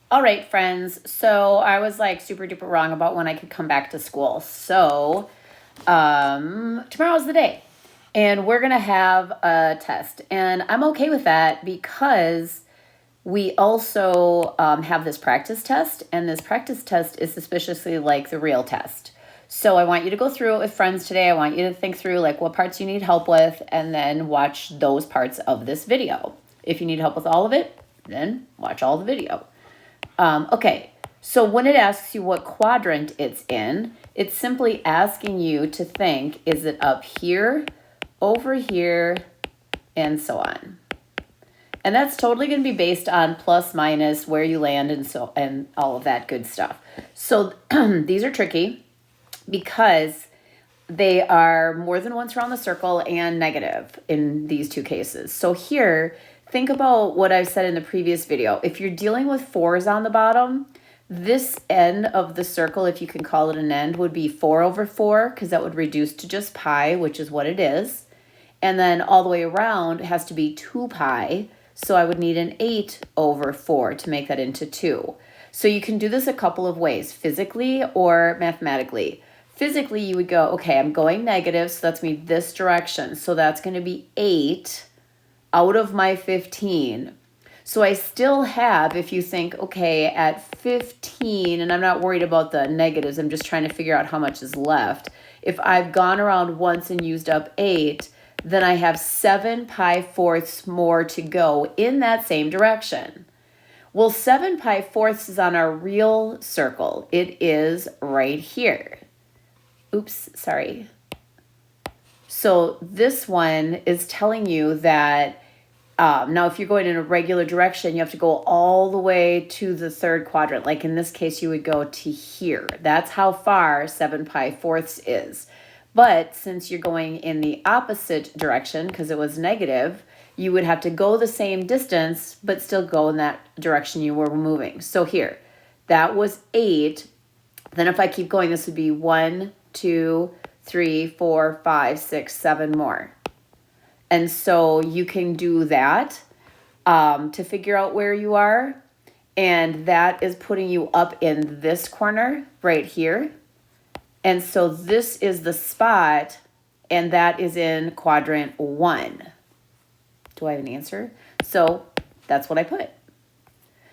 All right, friends. So I was like super duper wrong about when I could come back to school. So tomorrow's the day. And we're going to have a test. And I'm okay with that because we also have this practice test. And this practice test is suspiciously like the real test. So I want you to go through it with friends today. I want you to think through like what parts you need help with and then watch those parts of this video. If you need help with all of it, then watch all the video. Okay, so when it asks you what quadrant it's in, it's simply asking you to think, is it up here, over here, and so on. And that's totally going to be based on plus, minus, where you land, and all of that good stuff. So these are tricky because they are more than once around the circle and negative in these two cases. So here, think about what I've said in the previous video. If you're dealing with 4s on the bottom, this end of the circle, if you can call it an end, would be 4 over 4 because that would reduce to just pi, which is what it is. And then all the way around has to be 2 pi. So I would need an 8 over 4 to make that into 2. So you can do this a couple of ways, physically or mathematically. Physically, you would go, okay, I'm going negative, so that's me this direction. So that's going to be 8 out of my 15. So I still have, if you think, okay, at 15, and I'm not worried about the negatives, I'm just trying to figure out how much is left. If I've gone around once and used up 8, then I have 7 pi fourths more to go in that same direction. Well, 7 pi fourths is on our real circle. It is right here. Oops, sorry. So this one is telling you that now if you're going in a regular direction, you have to go all the way to the third quadrant. Like in this case, you would go to here. That's how far 7 pi fourths is. But since you're going in the opposite direction, because it was negative, you would have to go the same distance, but still go in that direction you were moving. So here, that was 8. Then if I keep going, this would be 1, 2, 3, 4, 5, 6, 7 more. And so you can do that to figure out where you are. And that is putting you up in this corner right here. And so this is the spot, and that is in quadrant 1. Do I have an answer? So that's what I put.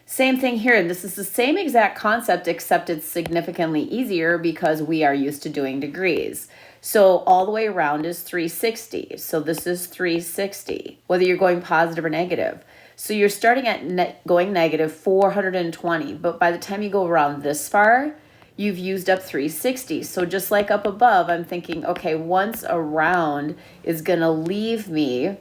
Same thing here. This is the same exact concept, except it's significantly easier because we are used to doing degrees. So all the way around is 360. So this is 360, whether you're going positive or negative. So you're starting at going negative 420, but by the time you go around this far, you've used up 360. So just like up above, I'm thinking, okay, once around is going to leave me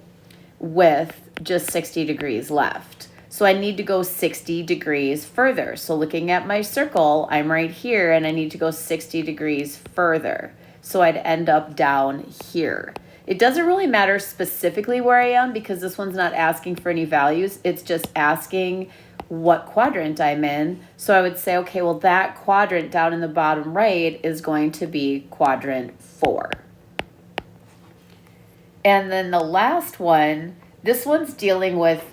with just 60 degrees left. So I need to go 60 degrees further. So looking at my circle, I'm right here and I need to go 60 degrees further. So I'd end up down here. It doesn't really matter specifically where I am because this one's not asking for any values. It's just asking what quadrant I'm in. So I would say, okay, well, that quadrant down in the bottom right is going to be quadrant 4. And then the last one, this one's dealing with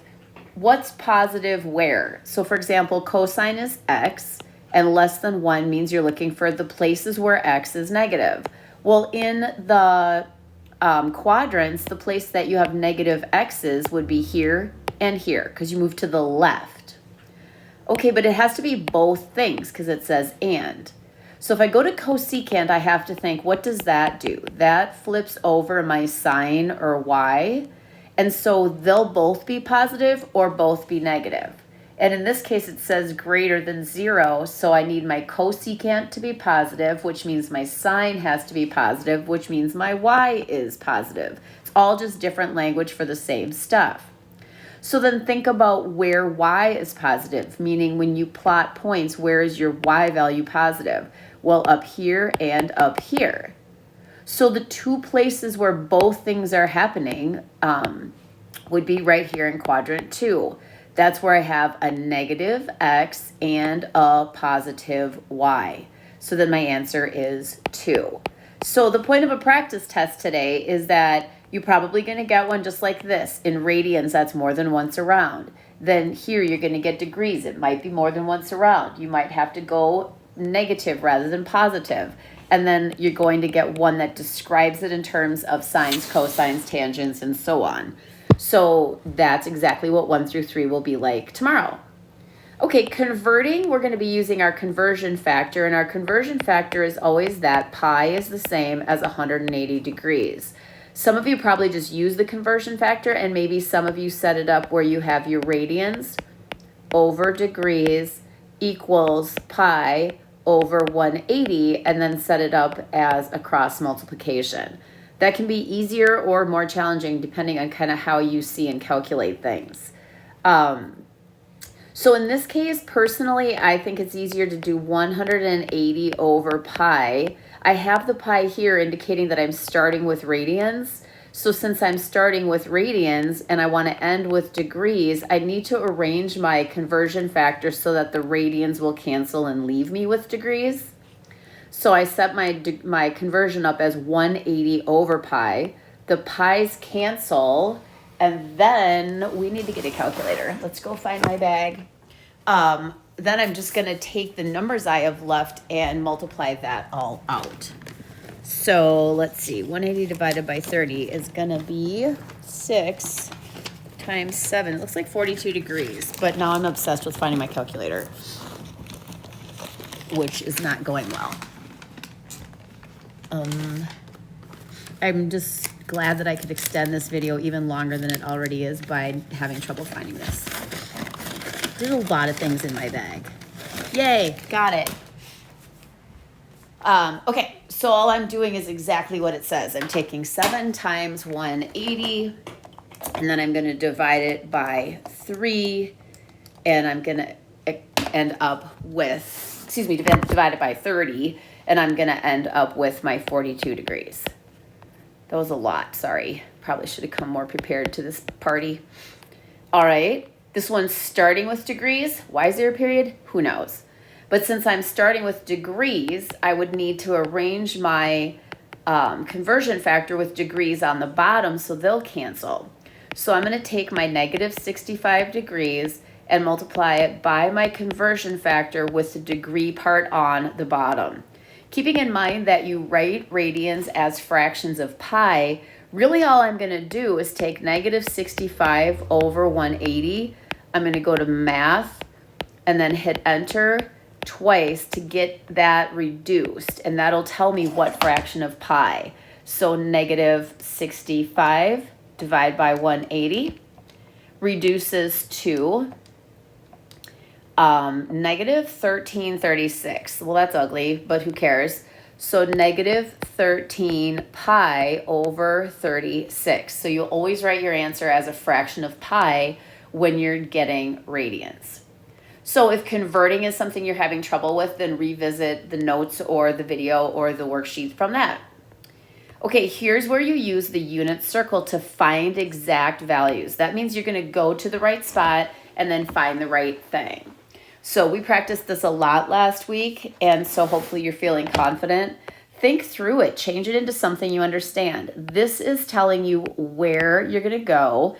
what's positive where. So for example, cosine is x, and less than 1 means you're looking for the places where x is negative. Well, in the quadrants, the place that you have negative x's would be here and here because you move to the left. Okay, but it has to be both things because it says and. So if I go to cosecant, I have to think, what does that do? That flips over my sine or y. And so they'll both be positive or both be negative. And in this case, it says greater than 0. So I need my cosecant to be positive, which means my sine has to be positive, which means my y is positive. It's all just different language for the same stuff. So then think about where y is positive, meaning when you plot points, where is your y value positive? Well, up here and up here. So the two places where both things are happening would be right here in quadrant 2. That's where I have a negative x and a positive y. So then my answer is 2. So the point of a practice test today is that you're probably going to get one just like this. In radians, that's more than once around. then here you're going to get degrees. It might be more than once around. You might have to go negative rather than positive. And then you're going to get one that describes it in terms of sines, cosines, tangents, and so on. So that's exactly what 1 through 3 will be like tomorrow. Okay, converting, we're going to be using our conversion factor, and our conversion factor is always that pi is the same as 180 degrees. Some of you probably just use the conversion factor, and maybe some of you set it up where you have your radians over degrees equals pi over 180, and then set it up as a cross multiplication. That can be easier or more challenging depending on kind of how you see and calculate things. So in this case, personally, I think it's easier to do 180 over pi. I have the pi here indicating that I'm starting with radians. So since I'm starting with radians and I want to end with degrees, I need to arrange my conversion factor so that the radians will cancel and leave me with degrees. So I set my conversion up as 180 over pi. The pi's cancel. And then we need to get a calculator. Let's go find my bag. Then I'm just going to take the numbers I have left and multiply that all out. So let's see. 180 divided by 30 is going to be 6 times 7. It looks like 42 degrees. But now I'm obsessed with finding my calculator, which is not going well. I'm just glad that I could extend this video even longer than it already is by having trouble finding this. There's a lot of things in my bag. Yay, got it. Okay, so all I'm doing is exactly what it says. I'm taking 7 times 180, and then I'm going to divide it by 3, and I'm going to end up with, divide it by 30, and I'm going to end up with my 42 degrees. That was a lot, sorry. Probably should have come more prepared to this party. All right, this one's starting with degrees. Why is there a period? Who knows? But since I'm starting with degrees, I would need to arrange my conversion factor with degrees on the bottom so they'll cancel. So I'm going to take my negative 65 degrees and multiply it by my conversion factor with the degree part on the bottom. Keeping in mind that you write radians as fractions of pi, really all I'm going to do is take negative 65 over 180. I'm going to go to math and then hit enter twice to get that reduced, and that'll tell me what fraction of pi. So negative 65 divided by 180 reduces to negative 1336. Well, that's ugly, but who cares? So negative 13 pi over 36. So you'll always write your answer as a fraction of pi when you're getting radians. So if converting is something you're having trouble with, then revisit the notes or the video or the worksheet from that. Okay, here's where you use the unit circle to find exact values. That means you're going to go to the right spot and then find the right thing. So we practiced this a lot last week, and so hopefully you're feeling confident. Think through it. Change it into something you understand. This is telling you where you're going to go,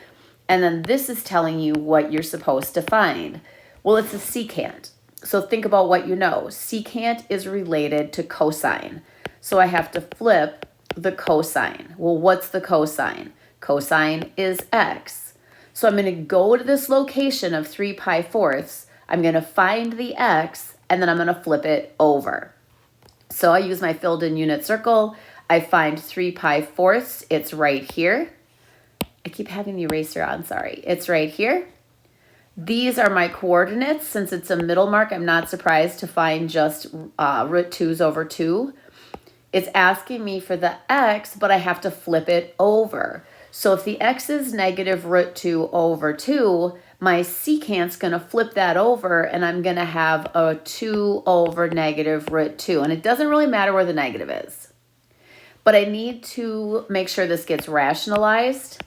and then this is telling you what you're supposed to find. Well, it's a secant. So think about what you know. Secant is related to cosine. So I have to flip the cosine. Well, what's the cosine? Cosine is x. So I'm going to go to this location of 3 pi fourths. I'm going to find the x, and then I'm going to flip it over. So I use my filled in unit circle. I find 3 pi fourths. It's right here. I keep having the eraser on, sorry. It's right here. These are my coordinates. Since it's a middle mark, I'm not surprised to find just root 2's over 2. It's asking me for the x, but I have to flip it over. So if the x is negative root 2 over 2, my secant's going to flip that over, and I'm going to have a 2 over negative root 2. And it doesn't really matter where the negative is. But I need to make sure this gets rationalized.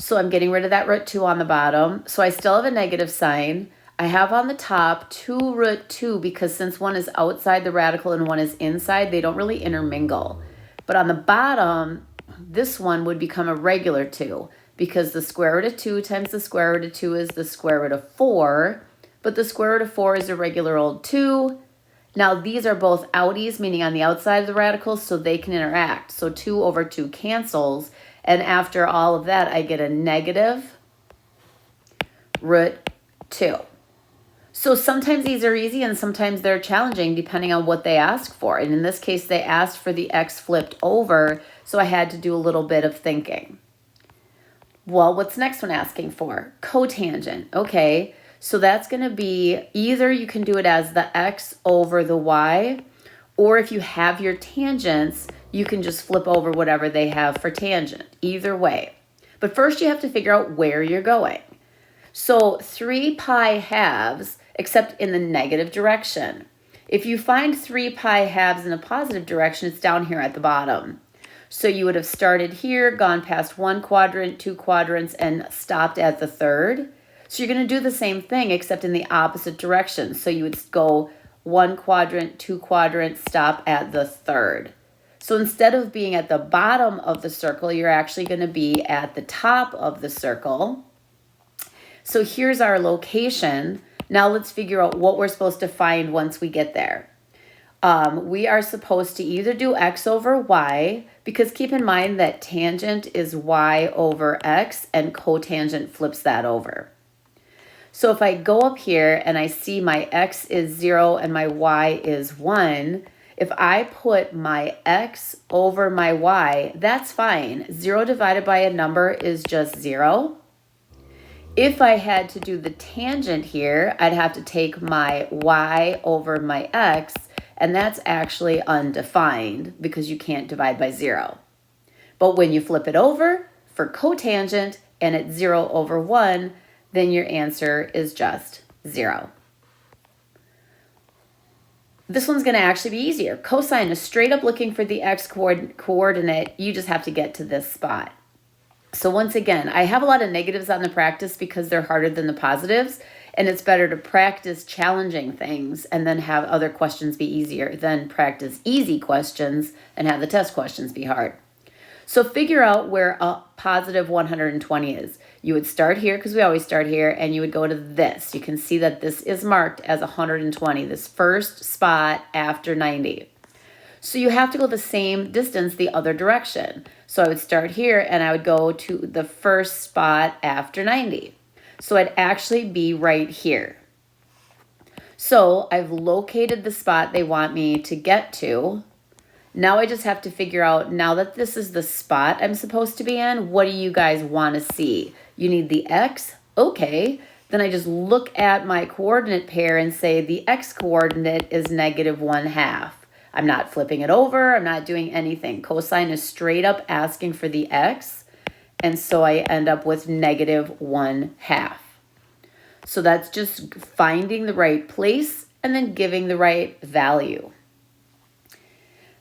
So I'm getting rid of that root 2 on the bottom. So I still have a negative sign. I have on the top 2 root 2 because since one is outside the radical and one is inside, they don't really intermingle. But on the bottom, this one would become a regular 2. because the square root of 2 times the square root of 2 is the square root of 4, but the square root of 4 is a regular old 2. Now these are both outies, meaning on the outside of the radicals, so they can interact. So 2 over 2 cancels, and after all of that, I get a negative root 2. So sometimes these are easy and sometimes they're challenging depending on what they ask for. And in this case, they asked for the x flipped over, so I had to do a little bit of thinking. Well, what's the next one asking for? Cotangent. Okay, so that's going to be either you can do it as the x over the y, or if you have your tangents, you can just flip over whatever they have for tangent. Either way. But first you have to figure out where you're going. So 3 pi halves, except in the negative direction. If you find 3 pi halves in a positive direction, it's down here at the bottom. So you would have started here, gone past 1 quadrant, 2 quadrants, and stopped at the third. So you're going to do the same thing, except in the opposite direction. So you would go 1 quadrant, 2 quadrants, stop at the third. So instead of being at the bottom of the circle, you're actually going to be at the top of the circle. So here's our location. Now let's figure out what we're supposed to find once we get there. We are supposed to either do x over y, because keep in mind that tangent is y over x and cotangent flips that over. So if I go up here and I see my x is 0 and my y is 1, if I put my x over my y, that's fine. 0 divided by a number is just 0. If I had to do the tangent here, I'd have to take my y over my x, and that's actually undefined because you can't divide by 0. But when you flip it over for cotangent and it's 0 over 1, then your answer is just 0. This one's going to actually be easier. Cosine is straight up looking for the x coordinate. You just have to get to this spot. So once again, I have a lot of negatives on the practice because they're harder than the positives, and it's better to practice challenging things and then have other questions be easier than practice easy questions and have the test questions be hard. So figure out where a positive 120 is. You would start here, because we always start here, and you would go to this. You can see that this is marked as 120, this first spot after 90. So you have to go the same distance the other direction. So I would start here and I would go to the first spot after 90. So I'd actually be right here. So I've located the spot they want me to get to. Now I just have to figure out, now that this is the spot I'm supposed to be in, what do you guys want to see? You need the x? Okay. Then I just look at my coordinate pair and say the x coordinate is negative 1/2. I'm not flipping it over. I'm not doing anything. Cosine is straight up asking for the x. And so I end up with negative 1/2. So that's just finding the right place and then giving the right value.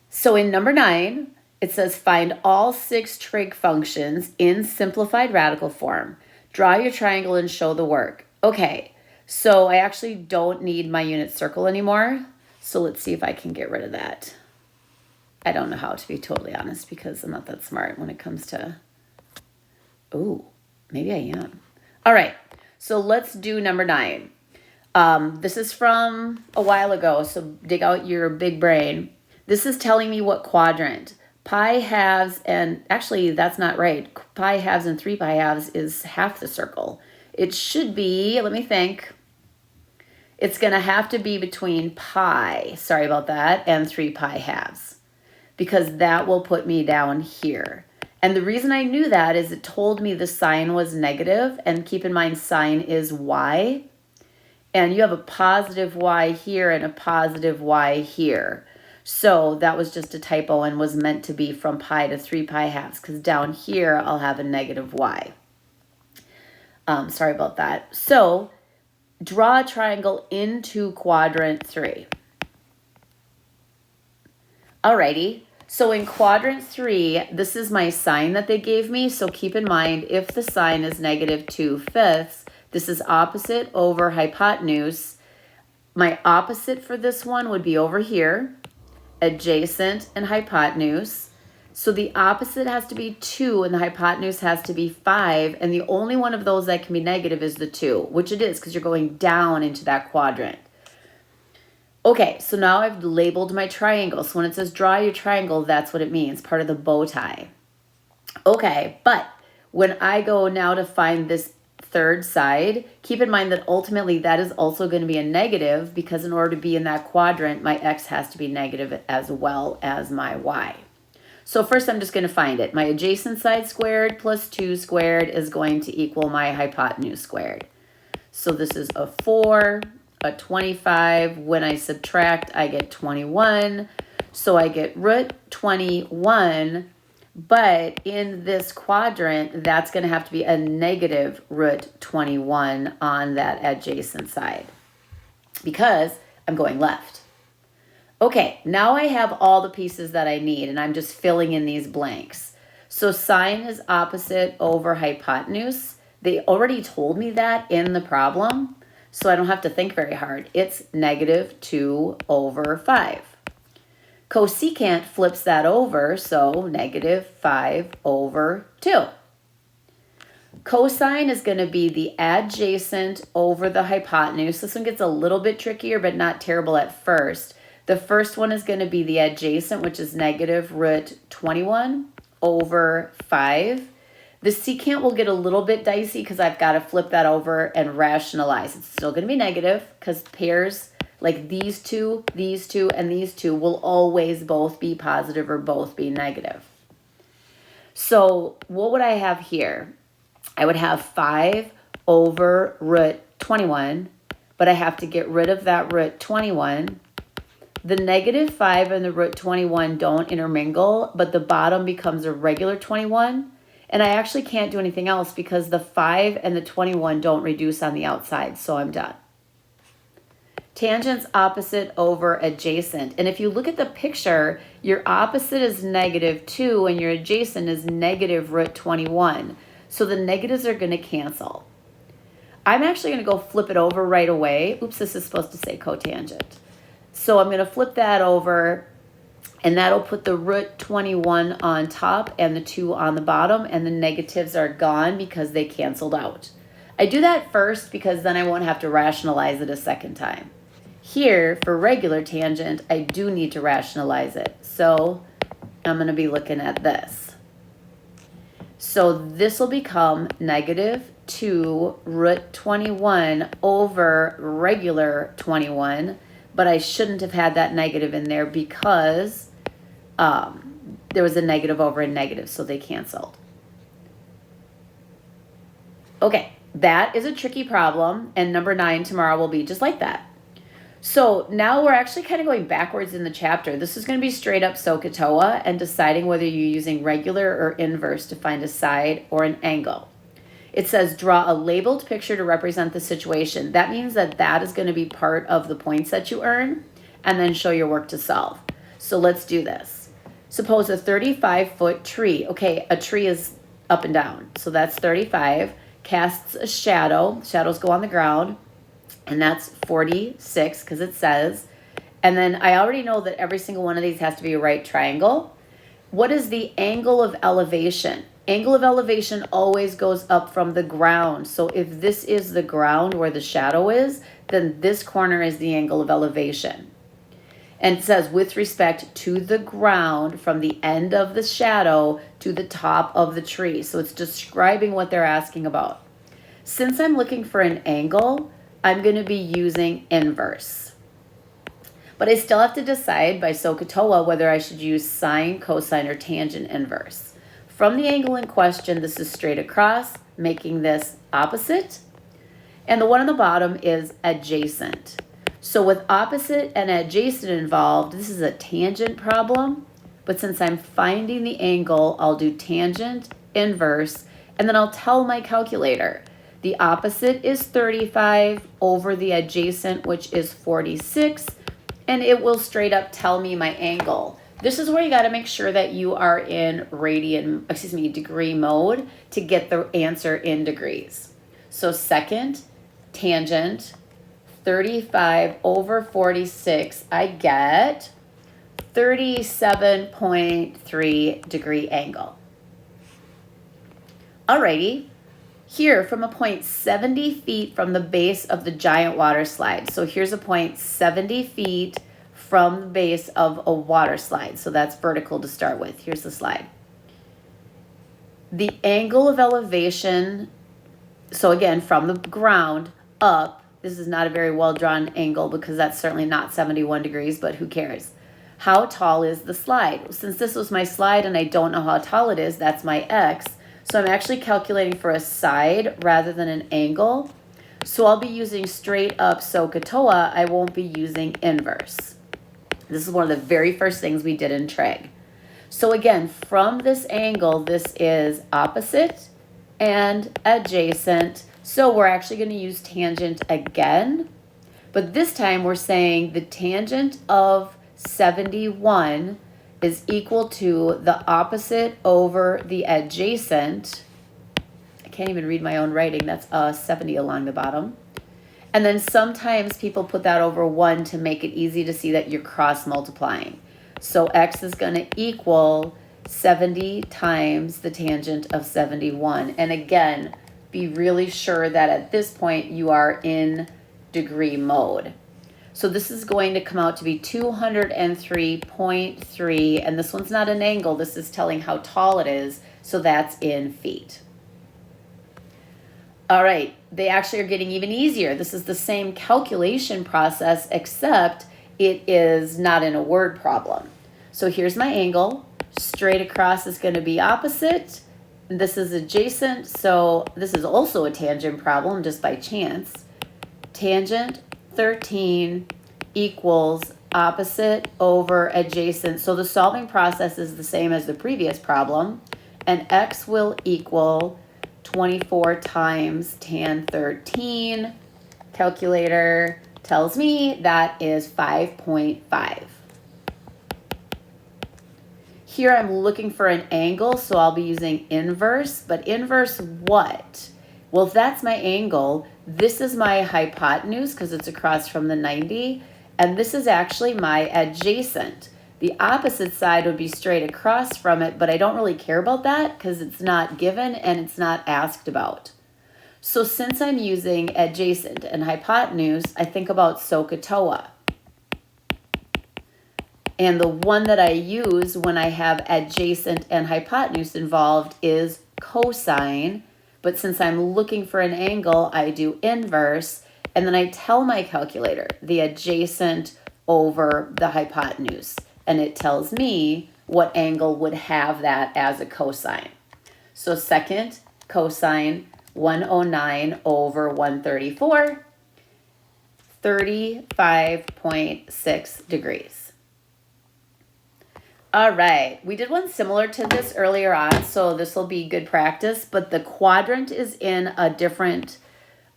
So in number 9, it says find all 6 trig functions in simplified radical form. Draw your triangle and show the work. Okay, so I actually don't need my unit circle anymore. So let's see if I can get rid of that. I don't know how, to be totally honest, because I'm not that smart when it comes to... Ooh, maybe I am. All right, so let's do number 9. This is from a while ago, so dig out your big brain. This is telling me what quadrant. Pi halves, and actually that's not right. Pi halves and 3 pi halves is half the circle. It should be, let me think. It's going to have to be between pi, sorry about that, and 3 pi halves, because that will put me down here. And the reason I knew that is it told me the sign was negative, and keep in mind sign is y, and you have a positive y here and a positive y here. So that was just a typo and was meant to be from pi to 3 pi halves, because down here I'll have a negative y. Sorry about that. So draw a triangle into quadrant 3. Alrighty, so in quadrant 3, this is my sign that they gave me. So keep in mind, if the sign is negative 2/5, this is opposite over hypotenuse. My opposite for this one would be over here, adjacent and hypotenuse. So the opposite has to be 2 and the hypotenuse has to be 5. And the only one of those that can be negative is the 2, which it is because you're going down into that quadrant. Okay, so now I've labeled my triangle. So when it says draw your triangle, that's what it means, part of the bow tie. Okay, but when I go now to find this third side, keep in mind that ultimately that is also going to be a negative because in order to be in that quadrant, my x has to be negative as well as my y. So first I'm just going to find it. My adjacent side squared plus 2 squared is going to equal my hypotenuse squared. So this is a 4, a 25. When I subtract, I get 21. So I get root 21. But in this quadrant, that's going to have to be a negative root 21 on that adjacent side because I'm going left. Okay, now I have all the pieces that I need, and I'm just filling in these blanks. So sine is opposite over hypotenuse. They already told me that in the problem, so I don't have to think very hard. It's negative 2 over 5. Cosecant flips that over, so negative 5 over 2. Cosine is going to be the adjacent over the hypotenuse. This one gets a little bit trickier, but not terrible at first. The first one is going to be the adjacent, which is negative root 21 over 5. The secant will get a little bit dicey because I've got to flip that over and rationalize. It's still going to be negative because pairs like these two, and these two will always both be positive or both be negative. So what would I have here? I would have 5 over root 21, but I have to get rid of that root 21. The negative 5 and the root 21 don't intermingle, but the bottom becomes a regular 21. And I actually can't do anything else because the 5 and the 21 don't reduce on the outside, so I'm done. Tangent's opposite over adjacent. And if you look at the picture, your opposite is negative 2 and your adjacent is negative root 21. So the negatives are going to cancel. I'm actually going to go flip it over right away. Oops, this is supposed to say cotangent. So I'm going to flip that over, and that'll put the root 21 on top and the 2 on the bottom, and the negatives are gone because they canceled out. I do that first because then I won't have to rationalize it a second time. Here, for regular tangent, I do need to rationalize it. So I'm going to be looking at this. So this will become negative 2 root 21 over regular 21. But I shouldn't have had that negative in there because there was a negative over a negative, so they canceled. Okay, that is a tricky problem, and number 9 tomorrow will be just like that. So now we're actually kind of going backwards in the chapter. This is going to be straight up Sohcahtoa and deciding whether you're using regular or inverse to find a side or an angle. It says draw a labeled picture to represent the situation. That means that that is going to be part of the points that you earn and then show your work to solve. So let's do this. Suppose a 35-foot tree. Okay, a tree is up and down. So that's 35. Casts a shadow. Shadows go on the ground. And that's 46 because it says. And then I already know that every single one of these has to be a right triangle. What is the angle of elevation? Angle of elevation always goes up from the ground. So if this is the ground where the shadow is, then this corner is the angle of elevation. And it says with respect to the ground from the end of the shadow to the top of the tree. So it's describing what they're asking about. Since I'm looking for an angle, I'm going to be using inverse. But I still have to decide by Sohcahtoa whether I should use sine, cosine, or tangent inverse. From the angle in question, this is straight across, making this opposite. And the one on the bottom is adjacent. So with opposite and adjacent involved, this is a tangent problem. But since I'm finding the angle, I'll do tangent, inverse, and then I'll tell my calculator. The opposite is 35 over the adjacent, which is 46, and it will straight up tell me my angle. This is where you got to make sure that you are in degree mode to get the answer in degrees. So second, tangent, 35 over 46, I get 37.3 degree angle. Alrighty, here from a point 70 feet from the base of the giant water slide. So here's a point 70 feet from the base of a water slide. So that's vertical to start with. Here's the slide. The angle of elevation, so again, from the ground up, this is not a very well drawn angle because that's certainly not 71 degrees, but who cares? How tall is the slide? Since this was my slide and I don't know how tall it is, that's my x. So I'm actually calculating for a side rather than an angle. So I'll be using straight up Sohcahtoa. I won't be using inverse. This is one of the very first things we did in trig. So again, from this angle, this is opposite and adjacent. So we're actually going to use tangent again. But this time we're saying the tangent of 71 is equal to the opposite over the adjacent. I can't even read my own writing. That's 70 along the bottom. And then sometimes people put that over 1 to make it easy to see that you're cross multiplying. So x is going to equal 70 times the tangent of 71. And again, be really sure that at this point you are in degree mode. So this is going to come out to be 203.3, and this one's not an angle, this is telling how tall it is, so that's in feet. All right, they actually are getting even easier. This is the same calculation process, except it is not in a word problem. So here's my angle. Straight across is going to be opposite. This is adjacent, so this is also a tangent problem just by chance. Tangent 13 equals opposite over adjacent. So the solving process is the same as the previous problem, and x will equal 24 times tan 13. Calculator tells me that is 5.5. Here I'm looking for an angle, so I'll be using inverse, but inverse what? Well, if that's my angle, this is my hypotenuse because it's across from the 90, and this is actually my adjacent. The opposite side would be straight across from it, but I don't really care about that because it's not given and it's not asked about. So since I'm using adjacent and hypotenuse, I think about Sohcahtoa. And the one that I use when I have adjacent and hypotenuse involved is cosine. But since I'm looking for an angle, I do inverse. And then I tell my calculator the adjacent over the hypotenuse. And it tells me what angle would have that as a cosine. So second cosine 109 over 134, 35.6 degrees. All right, we did one similar to this earlier on, so this will be good practice, but the quadrant is in a different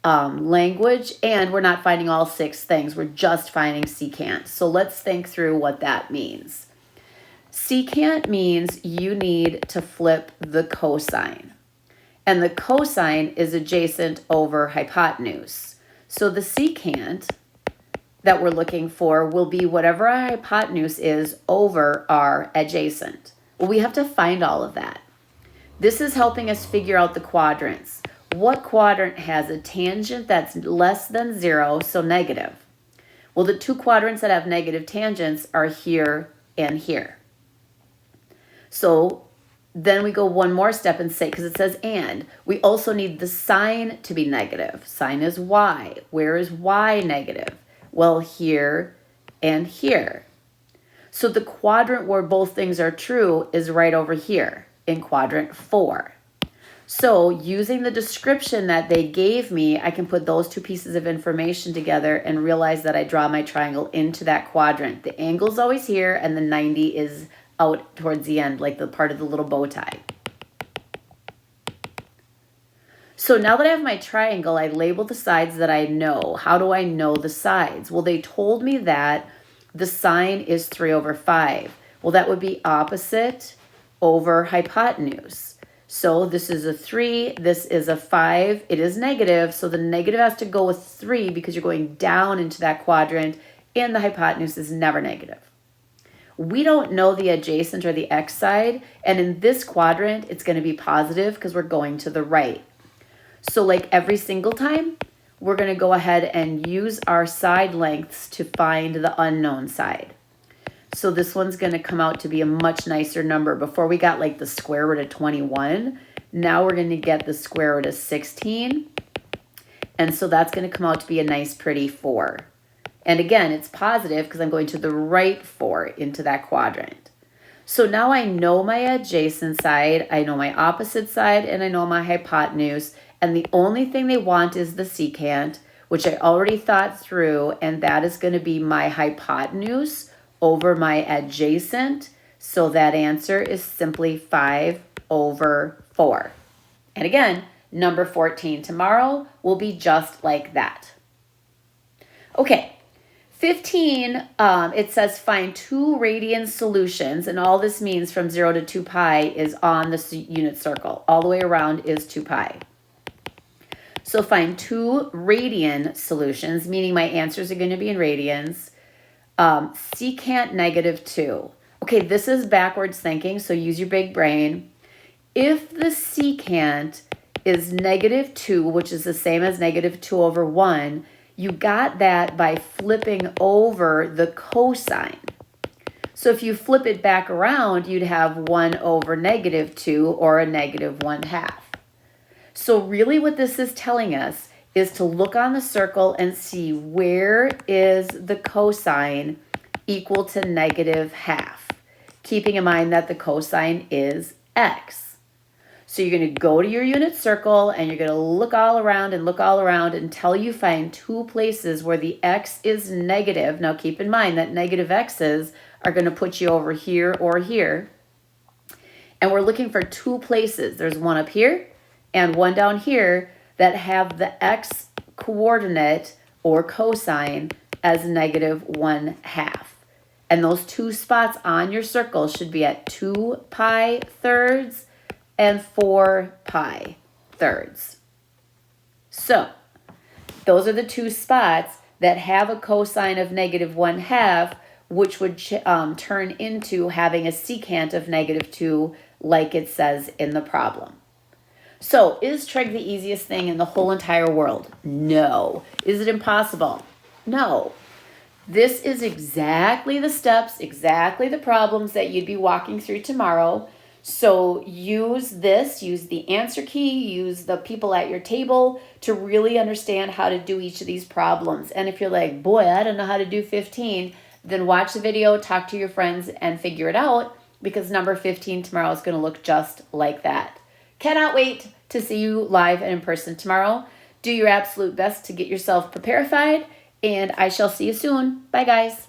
language, and we're not finding all 6 things. We're just finding secant. So let's think through what that means. Secant means you need to flip the cosine, and the cosine is adjacent over hypotenuse. So the secant that we're looking for will be whatever our hypotenuse is over our adjacent. Well, we have to find all of that. This is helping us figure out the quadrants. What quadrant has a tangent that's less than 0, so negative? Well, the 2 quadrants that have negative tangents are here and here. So then we go one more step and say, because it says and, we also need the sign to be negative. Sign is y. Where is y negative? Well, here and here. So the quadrant where both things are true is right over here in quadrant 4. So using the description that they gave me, I can put those 2 pieces of information together and realize that I draw my triangle into that quadrant. The angle's always here and the 90 is out towards the end, like the part of the little bow tie. So now that I have my triangle, I label the sides that I know. How do I know the sides? Well, they told me that the sine is 3 over 5. Well, that would be opposite over hypotenuse. So this is a 3, this is a 5, it is negative, so the negative has to go with 3 because you're going down into that quadrant, and the hypotenuse is never negative. we don't know the adjacent or the x side. And in this quadrant, it's going to be positive because we're going to the right. So like every single time, we're going to go ahead and use our side lengths to find the unknown side. So this one's going to come out to be a much nicer number. Before we got like the square root of 21. Now we're going to get the square root of 16. And so that's going to come out to be a nice pretty 4. And again, it's positive because I'm going to the right 4 into that quadrant. So now I know my adjacent side, I know my opposite side, and I know my hypotenuse. And the only thing they want is the secant, which I already thought through, and that is going to be my hypotenuse over my adjacent. So that answer is simply 5/4. And again, number 14 tomorrow will be just like that. Okay, 15, it says find 2 radian solutions, and all this means from 0 to 2 pi is on the unit circle. All the way around is 2 pi. So find 2 radian solutions, meaning my answers are going to be in radians. Secant -2. Okay, this is backwards thinking, so use your big brain. If the secant is -2, which is the same as -2/1, you got that by flipping over the cosine. So if you flip it back around, you'd have 1/-2 or a -1/2. So really what this is telling us is to look on the circle and see where is the cosine equal to -1/2, keeping in mind that the cosine is x. So you're going to go to your unit circle and you're going to look all around until you find 2 places where the x is negative. Now keep in mind that negative x's are going to put you over here or here. And we're looking for 2 places. There's one up here and one down here that have the x coordinate or cosine as -1/2. And those 2 spots on your circle should be at 2 pi thirds and 4 pi thirds. So those are the 2 spots that have a cosine of -1/2, which would turn into having a secant of -2 like it says in the problem. So is trig the easiest thing in the whole entire world? No. Is it impossible? No. This is exactly the steps, exactly the problems that you'd be walking through tomorrow. So use the answer key, use the people at your table to really understand how to do each of these problems. And if you're like, boy, I don't know how to do 15, then watch the video, talk to your friends, and figure it out, because number 15 tomorrow is going to look just like that. Cannot wait to see you live and in person tomorrow. Do your absolute best to get yourself preparified, and I shall see you soon. Bye, guys.